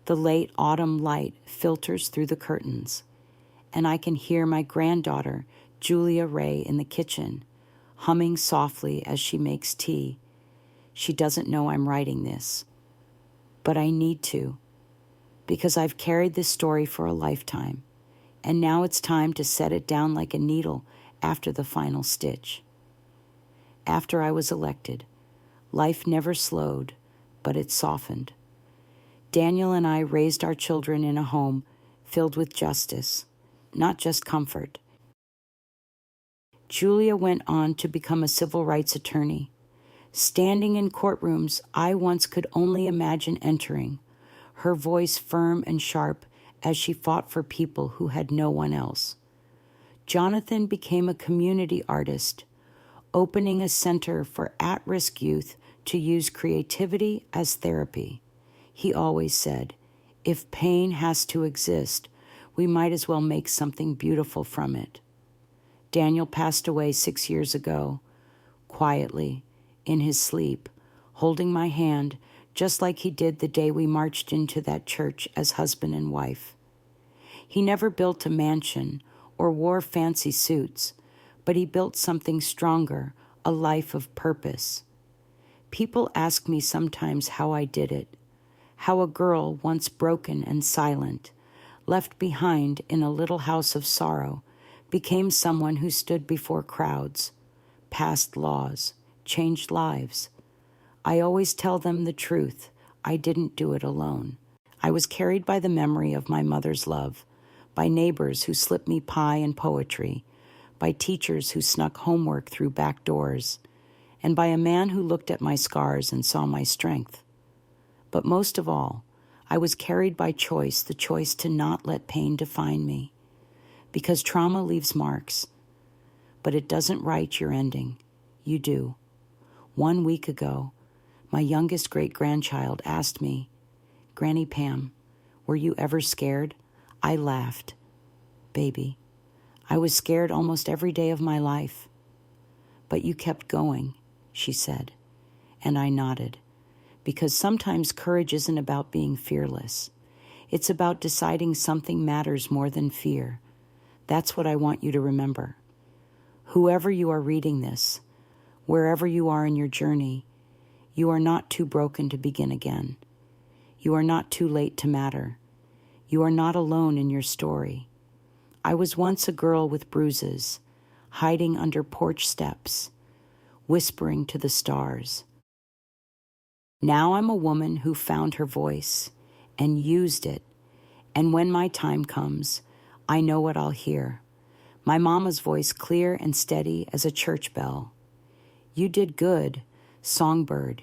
The late autumn light filters through the curtains, and I can hear my granddaughter, Julia Ray, in the kitchen, humming softly as she makes tea. She doesn't know I'm writing this, but I need to, because I've carried this story for a lifetime, and now it's time to set it down like a needle after the final stitch. After I was elected, life never slowed, but it softened. Daniel and I raised our children in a home filled with justice, not just comfort. Julia went on to become a civil rights attorney, standing in courtrooms I once could only imagine entering, her voice firm and sharp as she fought for people who had no one else. Jonathan became a community artist, opening a center for at-risk youth to use creativity as therapy. He always said, if pain has to exist, we might as well make something beautiful from it. Daniel passed away 6 years ago, quietly, in his sleep, holding my hand just like he did the day we marched into that church as husband and wife. He never built a mansion or wore fancy suits, but he built something stronger, a life of purpose. People ask me sometimes how I did it, how a girl once broken and silent, left behind in a little house of sorrow, became someone who stood before crowds, passed laws, changed lives. I always tell them the truth. I didn't do it alone. I was carried by the memory of my mother's love, by neighbors who slipped me pie and poetry, by teachers who snuck homework through back doors, and by a man who looked at my scars and saw my strength. But most of all, I was carried by choice, the choice to not let pain define me. Because trauma leaves marks, but it doesn't write your ending. You do. 1 week ago, my youngest great-grandchild asked me, "Granny Pam, were you ever scared?" I laughed. "Baby, I was scared almost every day of my life." "But you kept going," she said, and I nodded. Because sometimes courage isn't about being fearless. It's about deciding something matters more than fear. That's what I want you to remember. Whoever you are reading this, wherever you are in your journey, you are not too broken to begin again. You are not too late to matter. You are not alone in your story. I was once a girl with bruises, hiding under porch steps, whispering to the stars. Now I'm a woman who found her voice and used it, and when my time comes, I know what I'll hear. My mama's voice clear and steady as a church bell. "You did good, songbird.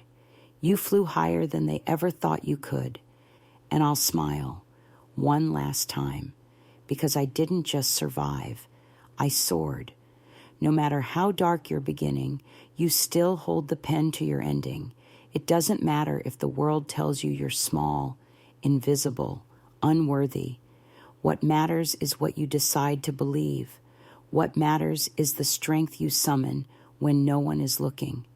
You flew higher than they ever thought you could." And I'll smile one last time, because I didn't just survive, I soared. No matter how dark your beginning, you still hold the pen to your ending. It doesn't matter if the world tells you you're small, invisible, unworthy. What matters is what you decide to believe. What matters is the strength you summon when no one is looking.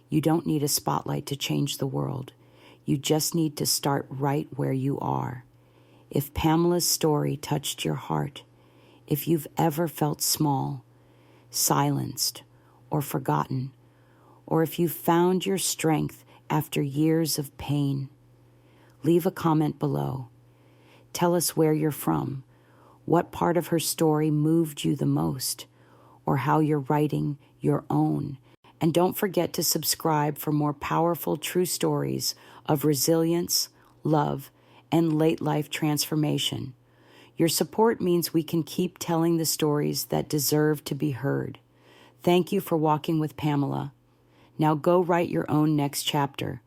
You don't need a spotlight to change the world. You just need to start right where you are. If Pamela's story touched your heart, if you've ever felt small, silenced, or forgotten, or if you found your strength after years of pain, leave a comment below. Tell us where you're from, what part of her story moved you the most, or how you're writing your own. And don't forget to subscribe for more powerful true stories of resilience, love, and late life transformation. Your support means we can keep telling the stories that deserve to be heard. Thank you for walking with Pamela. Now go write your own next chapter.